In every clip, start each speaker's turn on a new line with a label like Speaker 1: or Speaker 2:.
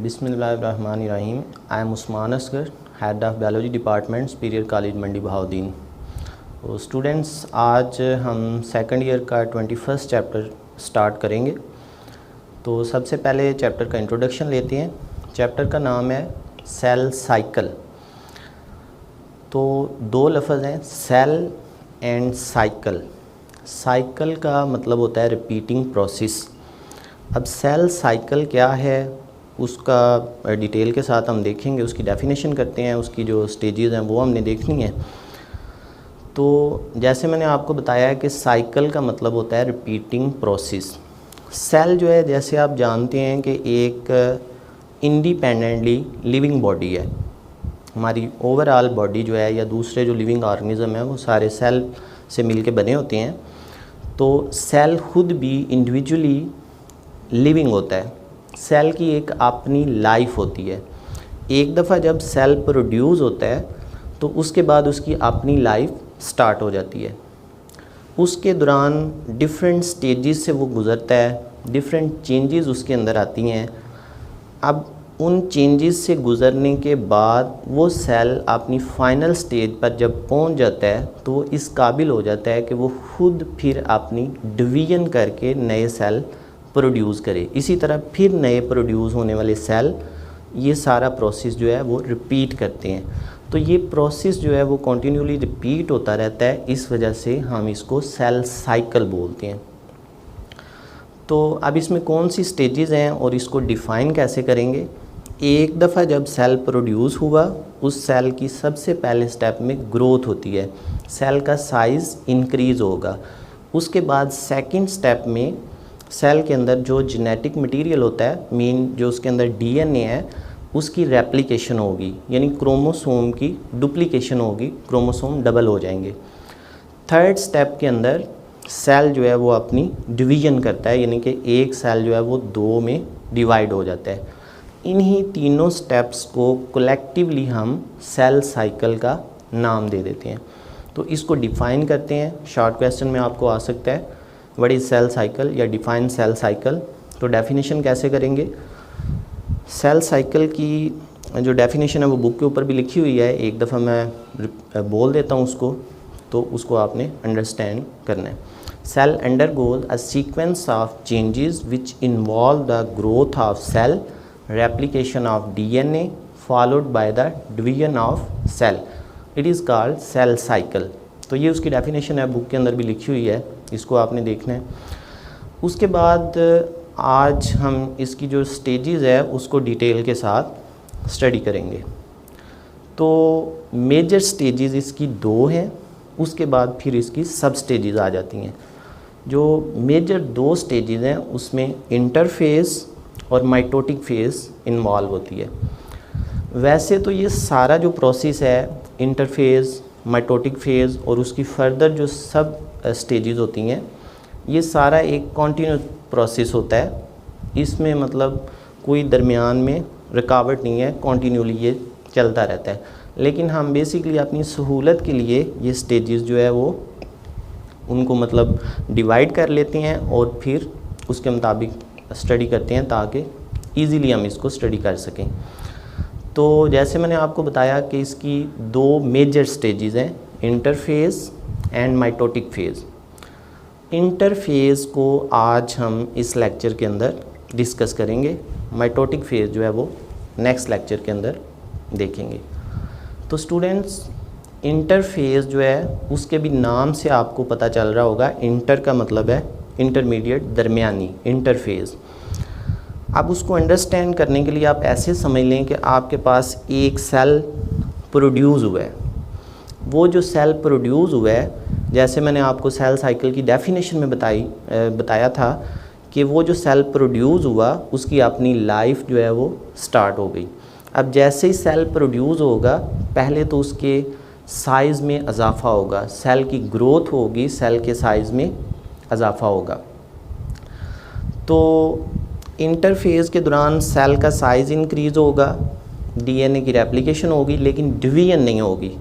Speaker 1: बिस्मिल्लाहिर्रहमानिर्रहीम। I am Usman Asghar, head of biology department, superior college Mandi Bahauddin. तो students, आज हम सेकंड ईयर का 21 चैप्टर स्टार्ट करेंगे। तो सबसे पहले चैप्टर का इंट्रोडक्शन लेते हैं। चैप्टर का नाम है सेल साइकिल। तो दो लफ्ज़ हैं, सेल एंड साइकिल। साइकिल का मतलब होता है रिपीटिंग प्रोसेस। अब सेल साइकिल क्या है उसका डिटेल के साथ हम देखेंगे, उसकी डेफिनेशन करते हैं, उसकी जो स्टेजेस हैं वो हमने देखनी है। तो जैसे मैंने आपको बताया कि साइकिल का मतलब होता है रिपीटिंग प्रोसेस। सेल जो है, जैसे आप जानते हैं कि एक इंडिपेंडेंटली लिविंग बॉडी है। हमारी ओवरऑल बॉडी जो है या दूसरे जो लिविंग ऑर्गेनिज्म है वो सारे सेल से मिलके बने होते हैं। तो सेल खुद भी इंडिविजुअली लिविंग होता है। सेल की एक अपनी लाइफ होती है। एक दफ़ा जब सेल प्रोड्यूस होता है तो उसके बाद उसकी अपनी लाइफ स्टार्ट हो जाती है। उसके दौरान डिफरेंट स्टेजेस से वो गुज़रता है, डिफरेंट चेंजेस उसके अंदर आती हैं। अब उन चेंजेस से गुज़रने के बाद वो सेल अपनी फाइनल स्टेज पर जब पहुंच जाता है तो वो इस काबिल हो जाता है कि वो खुद फिर अपनी डिवीज़न करके नए सेल प्रोड्यूस करे। इसी तरह फिर नए प्रोड्यूस होने वाले सेल, ये सारा प्रोसेस जो है वो रिपीट करते हैं। तो ये प्रोसेस जो है वो कंटिन्यूली रिपीट होता रहता है, इस वजह से हम इसको सेल साइकिल बोलते हैं। तो अब इसमें कौन सी स्टेजेस हैं और इसको डिफ़ाइन कैसे करेंगे। एक दफ़ा जब सेल प्रोड्यूस हुआ, उस सेल की सबसे पहले स्टेप में ग्रोथ होती है, सेल का साइज़ इंक्रीज़ होगा। उसके बाद सेकंड स्टेप में सेल के अंदर जो जेनेटिक मटेरियल होता है, मेन जो उसके अंदर डीएनए है, उसकी रेप्लिकेशन होगी, यानी क्रोमोसोम की डुप्लीकेशन होगी, क्रोमोसोम डबल हो जाएंगे। थर्ड स्टेप के अंदर सेल जो है वो अपनी डिवीज़न करता है, यानी कि एक सेल जो है वो दो में डिवाइड हो जाता है। इन्हीं तीनों स्टेप्स को कलेक्टिवली हम सेल साइकिल का नाम दे देते हैं। तो इसको डिफ़ाइन करते हैं। शॉर्ट क्वेश्चन में आपको आ सकता है व्हाट इज़ सेल साइकिल या डिफाइन सेल साइकिल। तो डेफिनेशन कैसे करेंगे। सेल साइकिल की जो डेफिनेशन है वो बुक के ऊपर भी लिखी हुई है, एक दफ़ा मैं बोल देता हूँ उसको, तो उसको आपने अंडरस्टैंड करना है। Cell undergoes a sequence of changes which involve the growth of cell, replication of DNA followed by the division of cell. It is called cell cycle. तो ये उसकी डेफिनेशन है, बुक के अंदर भी लिखी हुई है, इसको आपने देखना है। उसके बाद आज हम इसकी जो स्टेजेस है उसको डिटेल के साथ स्टडी करेंगे। तो मेजर स्टेजेस इसकी दो हैं, उसके बाद फिर इसकी सब स्टेजेस आ जाती हैं। जो मेजर दो स्टेजेस हैं उसमें इंटरफेस और माइटोटिक फेज़ इन्वॉल्व होती है। वैसे तो ये सारा जो प्रोसेस है, इंटरफेज़, माइटोटिक फेज़ और उसकी फर्दर जो सब स्टेजेस होती हैं, ये सारा एक कॉन्टीन्यूस प्रोसेस होता है। इसमें मतलब कोई दरमियान में रुकावट नहीं है, कॉन्टीन्यूली ये चलता रहता है। लेकिन हम बेसिकली अपनी सहूलत के लिए ये स्टेजेस जो है वो उनको मतलब डिवाइड कर लेते हैं और फिर उसके मुताबिक स्टडी करते हैं ताकि ईज़िली हम इसको स्टडी कर सकें। तो जैसे मैंने आपको बताया कि इसकी दो मेजर स्टेजेस हैं, interphase and mitotic phase. Interphase को आज हम इस लेक्चर के अंदर डिस्कस करेंगे, माइटोटिक फेज़ जो है वो नेक्स्ट लेक्चर के अंदर देखेंगे। तो स्टूडेंट्स, इंटरफेज़ जो है उसके भी नाम से आपको पता चल रहा होगा, इंटर का मतलब है इंटरमीडिएट, दरमियानी, इंटरफेज़। अब उसको अंडरस्टैंड करने के लिए आप ऐसे समझ लें कि आपके पास एक सेल प्रोड्यूस हुआ है। वो जो सेल प्रोड्यूस हुआ है, जैसे मैंने आपको सेल साइकिल की डेफिनेशन में बताया था कि वो जो सेल प्रोड्यूस हुआ उसकी अपनी लाइफ जो है वो स्टार्ट हो गई। अब जैसे ही सेल प्रोड्यूस होगा, पहले तो उसके साइज़ में इजाफा होगा, सेल की ग्रोथ होगी, सेल के साइज़ में इजाफा होगा। तो इंटरफेज़ के दौरान सेल का साइज़ इंक्रीज़ होगा, डीएनए की रेप्लिकेशन होगी, लेकिन डिवीजन नहीं होगी।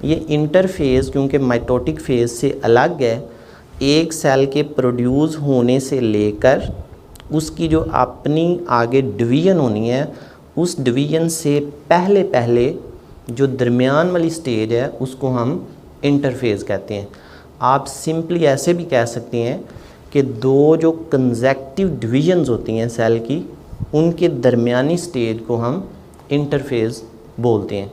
Speaker 1: ये इंटरफेज़ क्योंकि माइटोटिक फेज़ से अलग है, एक सेल के प्रोड्यूस होने से लेकर उसकी जो अपनी आगे डिवीजन होनी है उस डिवीज़न से पहले पहले जो दरमियान वाली स्टेज है उसको हम इंटरफेज़ कहते हैं। आप सिंपली ऐसे भी कह सकते हैं कि दो जो कंसेक्टिव डिवीजन्स होती हैं सेल की, उनके दरमियानी स्टेज को हम इंटरफेज़ बोलते हैं।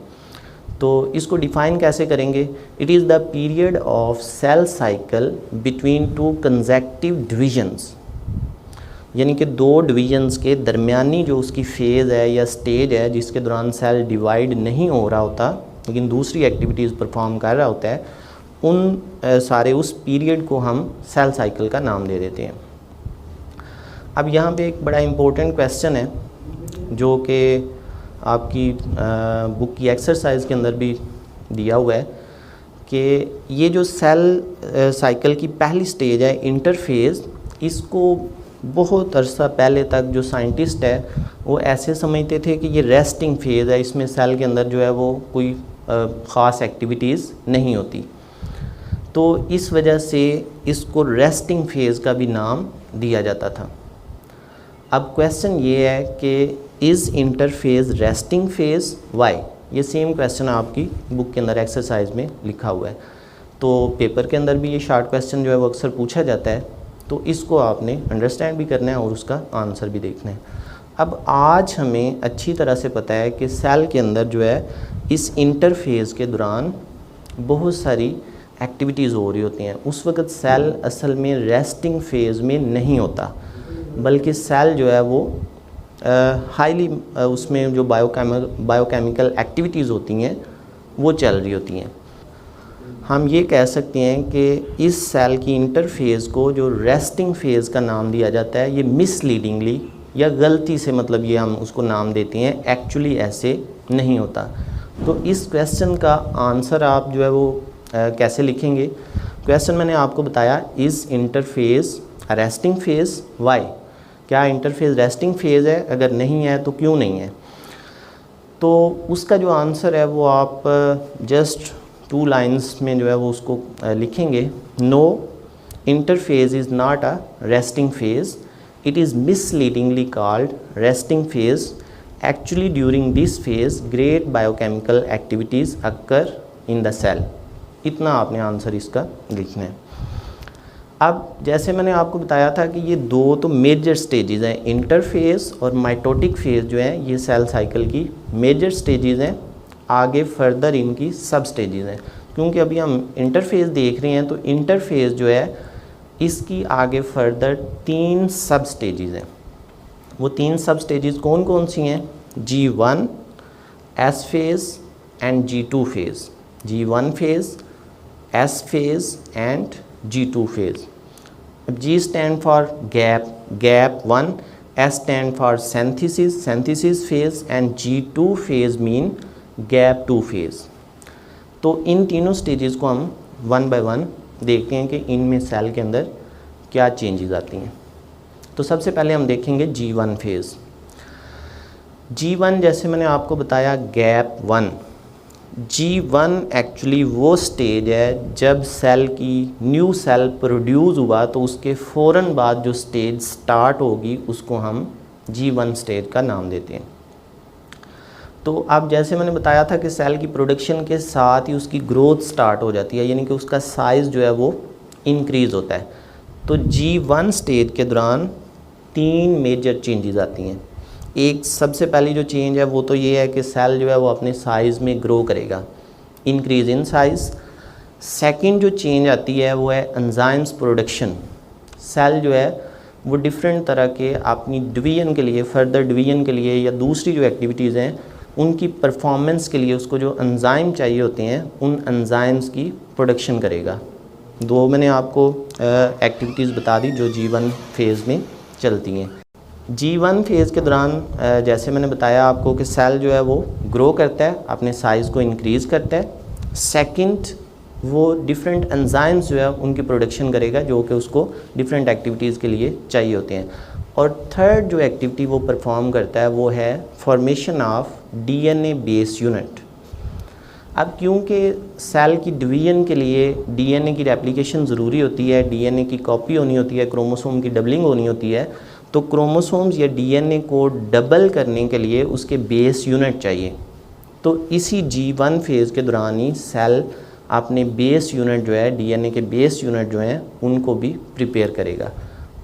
Speaker 1: तो इसको डिफ़ाइन कैसे करेंगे? It is the period of cell cycle between two consecutive divisions, यानी कि दो डिवीजन्स के दरमियानी जो उसकी फ़ेज़ है या स्टेज है जिसके दौरान सेल डिवाइड नहीं हो रहा होता लेकिन दूसरी एक्टिविटीज़ परफॉर्म कर रहा होता है, उन सारे उस पीरियड को हम सेल साइकिल का नाम दे देते हैं। अब यहाँ पे एक बड़ा इम्पोर्टेंट क्वेश्चन है जो कि आपकी बुक की एक्सरसाइज के अंदर भी दिया हुआ है कि ये जो सेल साइकिल की पहली स्टेज है इंटरफेज़, इसको बहुत अरसा पहले तक जो साइंटिस्ट है वो ऐसे समझते थे कि ये रेस्टिंग फेज़ है, इसमें सेल के अंदर जो है वो कोई ख़ास एक्टिविटीज़ नहीं होती। तो इस वजह से इसको रेस्टिंग फेज़ का भी नाम दिया जाता था। अब क्वेश्चन ये है कि is interphase resting phase? Why? ये सेम क्वेश्चन आपकी बुक के अंदर एक्सरसाइज में लिखा हुआ है। तो पेपर के अंदर भी ये शॉर्ट क्वेश्चन जो है वो अक्सर पूछा जाता है, तो इसको आपने अंडरस्टैंड भी करना है और उसका आंसर भी देखना है। अब आज हमें अच्छी तरह से पता है कि सेल के अंदर जो है इस इंटरफेज़ के दौरान बहुत सारी एक्टिविटीज़ हो रही होती हैं। उस वक़्त सेल असल में रेस्टिंग फेज़ में नहीं होता, बल्कि सेल जो है वो हाईली उसमें जो बायोकेमिकल एक्टिविटीज़ होती हैं वो चल रही होती हैं। हम ये कह सकते हैं कि इस सेल की इंटरफेज़ को जो रेस्टिंग फेज़ का नाम दिया जाता है, ये मिसलीडिंगली या गलती से मतलब ये हम उसको नाम देते हैं, एक्चुअली ऐसे नहीं होता। तो इस क्वेश्चन का आंसर आप जो है वो कैसे लिखेंगे? क्वेश्चन मैंने आपको बताया, is interphase resting phase? Why? क्या इंटरफेज़ रेस्टिंग फेज़ है? अगर नहीं है तो क्यों नहीं है? तो उसका जो आंसर है वो आप जस्ट 2 लाइन्स में जो है वो उसको लिखेंगे। No, interphase is not a resting phase, it is misleadingly called resting phase. Actually during this phase great biochemical activities occur in the cell. इतना आपने आंसर इसका लिखना है। अब जैसे मैंने आपको बताया था कि ये दो तो मेजर स्टेजेस हैं, इंटरफेज़ और माइटोटिक फेज़ जो है ये सेल साइकिल की मेजर स्टेजेस हैं। आगे फर्दर इनकी सब स्टेजेस हैं। क्योंकि अभी हम इंटरफेज़ देख रहे हैं तो इंटरफेज़ जो है इसकी आगे फर्दर 3 सब स्टेजेस हैं। वो 3 सब स्टेजेस कौन कौन सी हैं? G1, S phase and G2 phase. G1 phase, S phase and G2 phase. G stand for gap 1, S stand for synthesis phase and G2 phase mean gap 2 phase. तो इन तीनों stages को हम 1 बाय 1 देखते हैं कि इनमें सेल के अंदर क्या चेंजेस आती हैं। तो सबसे पहले हम देखेंगे G1 फेज़। G1 जैसे मैंने आपको बताया गैप 1। G1 एक्चुअली वो स्टेज है जब सेल की न्यू सेल प्रोड्यूस हुआ तो उसके फ़ौरन बाद जो स्टेज स्टार्ट होगी उसको हम G1 स्टेज का नाम देते हैं। तो अब जैसे मैंने बताया था कि सेल की प्रोडक्शन के साथ ही उसकी ग्रोथ स्टार्ट हो जाती है, यानी कि उसका साइज़ जो है वो इंक्रीज़ होता है। तो G1 स्टेज के दौरान 3 मेजर चेंजेस आती हैं। एक सबसे पहली जो चेंज है वो तो ये है कि सेल जो है वो अपने साइज़ में ग्रो करेगा, इंक्रीज़ इन साइज़। सेकंड जो चेंज आती है वो है एंजाइम्स प्रोडक्शन। सेल जो है वो डिफरेंट तरह के अपनी डिवीज़न के लिए, फर्दर डिवीज़न के लिए या दूसरी जो एक्टिविटीज़ हैं उनकी परफॉर्मेंस के लिए उसको जो एंजाइम चाहिए होते हैं उन एंजाइम्स की प्रोडक्शन करेगा। दो मैंने आपको एक्टिविटीज़ बता दी जो G1 फेज़ में चलती हैं। G1 फेज़ के दौरान जैसे मैंने बताया आपको कि सेल जो है वो ग्रो करता है, अपने साइज़ को इंक्रीज़ करता है। सेकंड, वो डिफरेंट एंजाइम्स जो है उनकी प्रोडक्शन करेगा जो कि उसको डिफरेंट एक्टिविटीज़ के लिए चाहिए होते हैं। और थर्ड जो एक्टिविटी वो परफॉर्म करता है वो है formation of DNA base unit. अब क्योंकि सेल की डिवीज़न के लिए DNA की रेप्लिकेशन ज़रूरी होती है, DNA की कॉपी होनी होती है, क्रोमोसोम की डबलिंग होनी होती है, तो क्रोमोसोम्स या डीएनए को डबल करने के लिए उसके बेस यूनिट चाहिए। तो इसी G1 फेज़ के दौरान ही सेल अपने बेस यूनिट जो है, डीएनए के बेस यूनिट जो हैं उनको भी प्रिपेयर करेगा।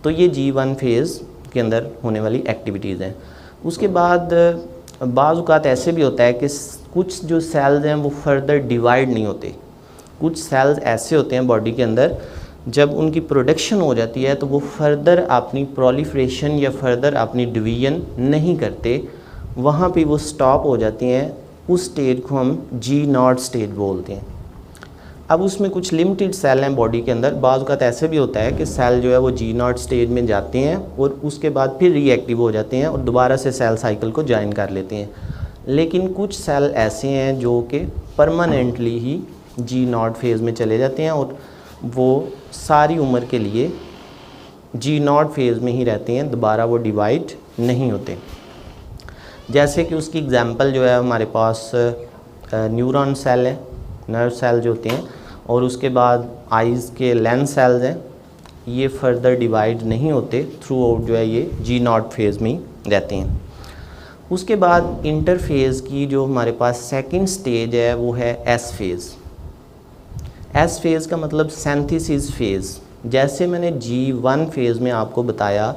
Speaker 1: तो ये G1 फेज़ के अंदर होने वाली एक्टिविटीज़ हैं। उसके बाद बाज़ औक़ात ऐसे भी होता है कि कुछ जो सेल्स हैं वो फर्दर डिवाइड नहीं होते। कुछ सेल्स ऐसे होते हैं बॉडी के अंदर, जब उनकी प्रोडक्शन हो जाती है तो वो फर्दर अपनी प्रोलिफरेशन या फर्दर अपनी डिवीजन नहीं करते, वहाँ पे वो स्टॉप हो जाती हैं। उस स्टेज को हम G0 स्टेज बोलते हैं। अब उसमें कुछ लिमिटेड सेल हैं बॉडी के अंदर। बाज़ औक़ात ऐसे भी होता है कि सेल जो है वो G0 स्टेज में जाते हैं और उसके बाद फिर रीएक्टिव हो जाते हैं और दोबारा से सेल साइकिल को ज्वाइन कर लेते हैं। लेकिन कुछ सेल ऐसे हैं जो कि परमानेंटली ही G0 फेज़ में चले जाते हैं और वो सारी उम्र के लिए G0 फेज़ में ही रहते हैं, दोबारा वो डिवाइड नहीं होते। जैसे कि उसकी एग्जांपल जो है हमारे पास न्यूरॉन सेल है, नर्व सेल जो होते हैं, और उसके बाद आइज़ के लेंस सेल्स हैं, ये फर्दर डिवाइड नहीं होते, थ्रू आउट जो है ये G0 फेज़ में ही रहते हैं। उसके बाद इंटरफेज़ की जो हमारे पास सेकंड स्टेज है वो है एस फेज़। एस फेज़ का मतलब सिंथेसिस फेज़। जैसे मैंने G1 फेज़ में आपको बताया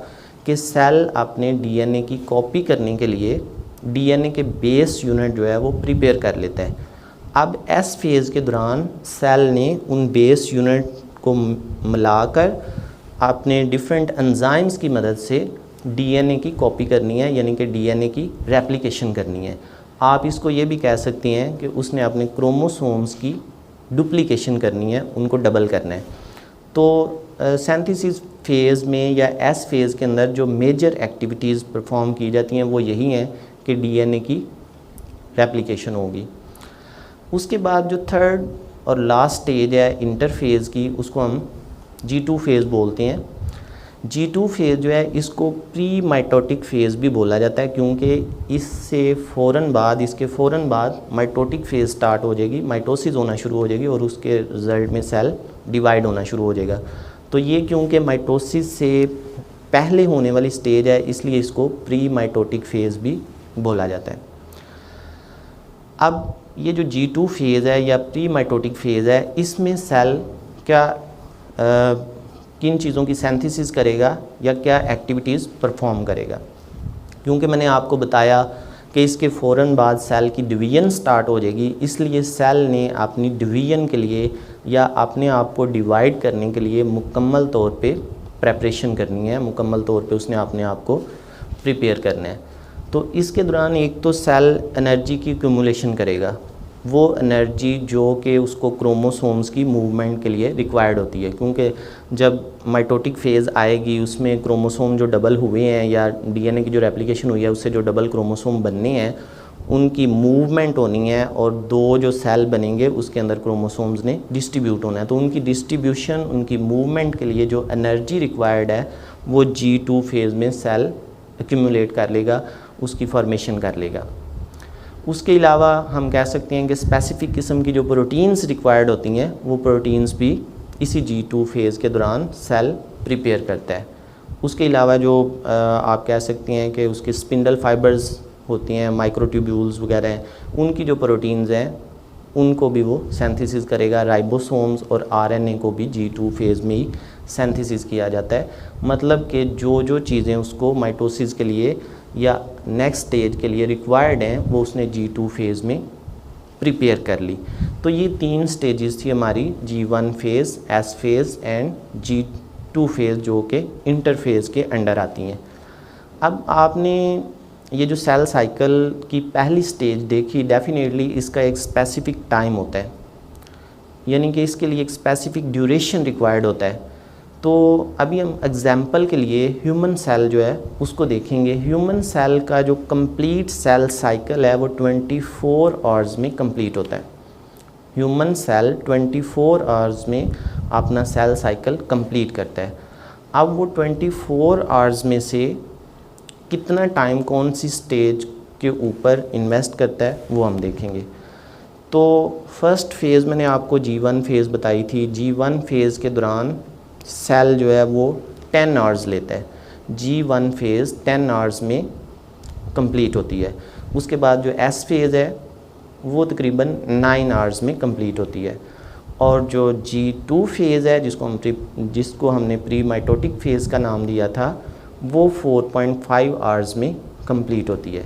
Speaker 1: कि सेल अपने डीएनए की कॉपी करने के लिए डीएनए के बेस यूनिट जो है वो प्रिपेयर कर लेता है। अब एस फेज़ के दौरान सेल ने उन बेस यूनिट को मिलाकर अपने डिफरेंट एंजाइम्स की मदद से डीएनए की कॉपी करनी है, यानी कि डीएनए की रेप्लिकेशन करनी है। आप इसको ये भी कह सकती हैं कि उसने अपने क्रोमोसोम्स की डुप्लीकेशन करनी है, उनको डबल करना है। तो सिंथेसिस फेज़ में या एस फेज़ के अंदर जो मेजर एक्टिविटीज़ परफॉर्म की जाती हैं वो यही हैं कि डीएनए की रेप्लिकेशन होगी। उसके बाद जो थर्ड और लास्ट स्टेज है इंटरफेज़ की, उसको हम G2 फेज़ बोलते हैं। G2 फेज़ जो है इसको प्री माइटोटिक फेज़ भी बोला जाता है, क्योंकि इसके फ़ौरन बाद माइटोटिक फेज़ स्टार्ट हो जाएगी, माइटोसिस होना शुरू हो जाएगी और उसके रिज़ल्ट में सेल डिवाइड होना शुरू हो जाएगा। तो ये क्योंकि माइटोसिस से पहले होने वाली स्टेज है, इसलिए इसको प्री माइटोटिक फेज़ भी बोला जाता है। अब ये जो G2 फेज़ है या प्री माइटोटिक फेज़ है, इसमें सेल किन चीज़ों की सिंथेसिस करेगा या क्या एक्टिविटीज़ परफॉर्म करेगा। क्योंकि मैंने आपको बताया कि इसके फ़ौरन बाद सेल की डिवीज़न स्टार्ट हो जाएगी, इसलिए सेल ने अपनी डिवीज़न के लिए या अपने आप को डिवाइड करने के लिए मुकम्मल तौर पे प्रेपरेशन करनी है, मुकम्मल तौर पे उसने अपने आप को प्रिपेयर करना है। तो इसके दौरान एक तो सेल एनर्जी की एक्यूमुलेशन करेगा, वो एनर्जी जो कि उसको क्रोमोसोम्स की मूवमेंट के लिए रिक्वायर्ड होती है, क्योंकि जब माइटोटिक फेज़ आएगी उसमें क्रोमोसोम जो डबल हुए हैं या डीएनए की जो रेप्लिकेशन हुई है उससे जो डबल क्रोमोसोम बनने हैं उनकी मूवमेंट होनी है और दो जो सेल बनेंगे उसके अंदर क्रोमोसोम्स ने डिस्ट्रीब्यूट होना है। तो उनकी डिस्ट्रीब्यूशन, उनकी मूवमेंट के लिए जो एनर्जी रिक्वायर्ड है वो G2 फेज़ में सेल एक्यूमुलेट कर लेगा, उसकी फॉर्मेशन कर लेगा। उसके अलावा हम कह सकते हैं कि स्पेसिफ़िक किस्म की जो प्रोटीन्स रिक्वायर्ड होती हैं वो प्रोटीन्स भी इसी G2 फेज़ के दौरान सेल प्रिपेयर करता है। उसके अलावा जो आप कह सकते हैं कि उसके स्पिंडल फाइबर्स होती हैं, माइक्रोट्यूब्यूल्स वगैरह हैं, उनकी जो प्रोटीन्स हैं उनको भी वो सिंथेसिस करेगा। राइबोसोम्स और आरएनए को भी G2 फेज़ में ही सिंथेसिस किया जाता है। मतलब कि जो चीज़ें उसको माइटोसिस के लिए या नेक्स्ट स्टेज के लिए रिक्वायर्ड हैं वो उसने G2 फेज़ में प्रिपेयर कर ली। तो ये तीन स्टेजेस थी हमारी, G1 phase, S phase and G2 phase, जो कि इंटरफेज़ के अंडर आती हैं। अब आपने ये जो सेल साइकिल की पहली स्टेज देखी, डेफिनेटली इसका एक स्पेसिफ़िक टाइम होता है, यानी कि इसके लिए एक स्पेसिफ़िक ड्यूरेशन रिक्वायर्ड होता है। तो अभी हम एग्जाम्पल के लिए ह्यूमन सेल जो है उसको देखेंगे। ह्यूमन सेल का जो कंप्लीट सेल साइकिल है वो 24 आवर्स में कंप्लीट होता है। ह्यूमन सेल 24 आवर्स में अपना सेल साइकिल कंप्लीट करता है। अब वो 24 आवर्स में से कितना टाइम कौन सी स्टेज के ऊपर इन्वेस्ट करता है वो हम देखेंगे। तो फर्स्ट फेज़ मैंने आपको G1 फेज़ बताई थी। G1 फेज़ के दौरान सेल जो है वो 10 आवर्स लेता है, G1 फेज़ 10 आवर्स में कंप्लीट होती है। उसके बाद जो S फेज़ है वो तकरीबन 9 आवर्स में कंप्लीट होती है, और जो G2 फेज़ है जिसको हमने प्री माइटोटिक फेज़ का नाम दिया था वो 4.5 आवर्स में कंप्लीट होती है।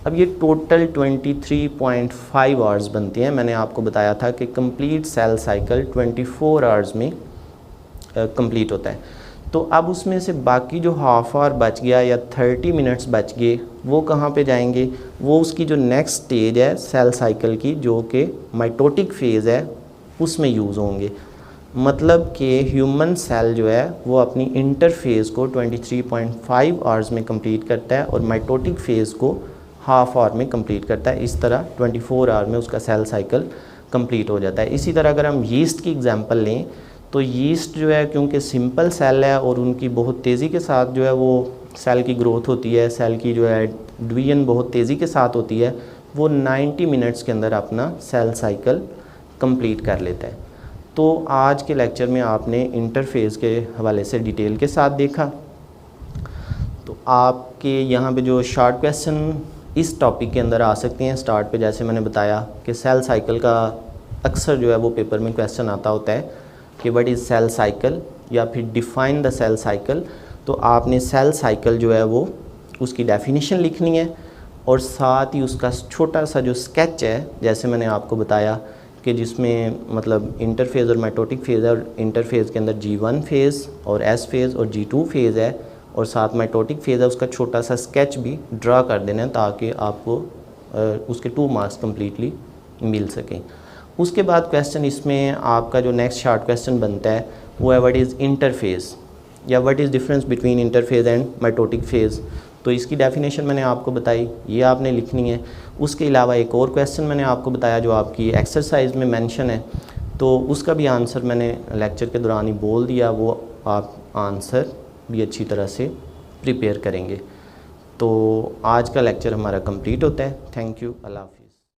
Speaker 1: अब ये टोटल 23.5 आवर्स बनती हैं। मैंने आपको बताया था कि कंप्लीट सेल साइकिल 24 आवर्स में कंप्लीट होता है। तो अब उसमें से बाकी जो हाफ आवर बच गया या 30 मिनट्स बच गए वो कहाँ पे जाएंगे? वो उसकी जो नेक्स्ट स्टेज है सेल साइकिल की, जो कि माइटोटिक फेज़ है, उसमें यूज़ होंगे। मतलब कि ह्यूमन सेल जो है वो अपनी इंटरफेज़ को 23.5 आवर्स में कंप्लीट करता है और माइटोटिक फेज़ को हाफ आवर में कंप्लीट करता है। इस तरह 24 आवर में उसका सेल साइकिल कंप्लीट हो जाता है। इसी तरह अगर हम यीस्ट की एग्जांपल लें तो यीस्ट जो है क्योंकि सिंपल सेल है और उनकी बहुत तेज़ी के साथ जो है वो सेल की ग्रोथ होती है, सेल की जो है डिवीजन बहुत तेज़ी के साथ होती है, वो 90 मिनट्स के अंदर अपना सेल साइकिल कंप्लीट कर लेता है। तो आज के लेक्चर में आपने इंटरफेज़ के हवाले से डिटेल के साथ देखा। तो आपके यहाँ पे जो शॉर्ट क्वेश्चन इस टॉपिक के अंदर आ सकते हैं स्टार्ट पे, जैसे मैंने बताया कि सेल साइकिल का अक्सर जो है वो पेपर में क्वेश्चन आता होता है कि व्हाट इज़ सेल साइकिल या फिर डिफ़ाइन द सेल साइकिल। तो आपने सेल साइकिल जो है वो उसकी डेफिनेशन लिखनी है और साथ ही उसका छोटा सा जो स्केच है, जैसे मैंने आपको बताया कि जिसमें मतलब इंटरफेज़ और माइटोटिक फेज़ है, और इंटरफेज़ के अंदर G1 फेज़ और S फेज़ और G2 फेज़ है और साथ माइटोटिक फेज़ है, उसका छोटा सा स्केच भी ड्रा कर देना है ताकि आपको उसके 2 मार्क्स कम्प्लीटली मिल सकें। उसके बाद क्वेश्चन इसमें आपका जो नेक्स्ट शॉर्ट क्वेश्चन बनता है वो है व्हाट इज़ इंटरफेज़ या what is difference between interphase and mitotic phase. तो इसकी डेफिनेशन मैंने आपको बताई, ये आपने लिखनी है। उसके अलावा एक और क्वेश्चन मैंने आपको बताया जो आपकी एक्सरसाइज में मेंशन है, तो उसका भी आंसर मैंने लेक्चर के दौरान ही बोल दिया, वो आप आंसर भी अच्छी तरह से प्रिपेयर करेंगे। तो आज का लेक्चर हमारा कंप्लीट होता है। थैंक यू, अल्लाह हाफ़िज़।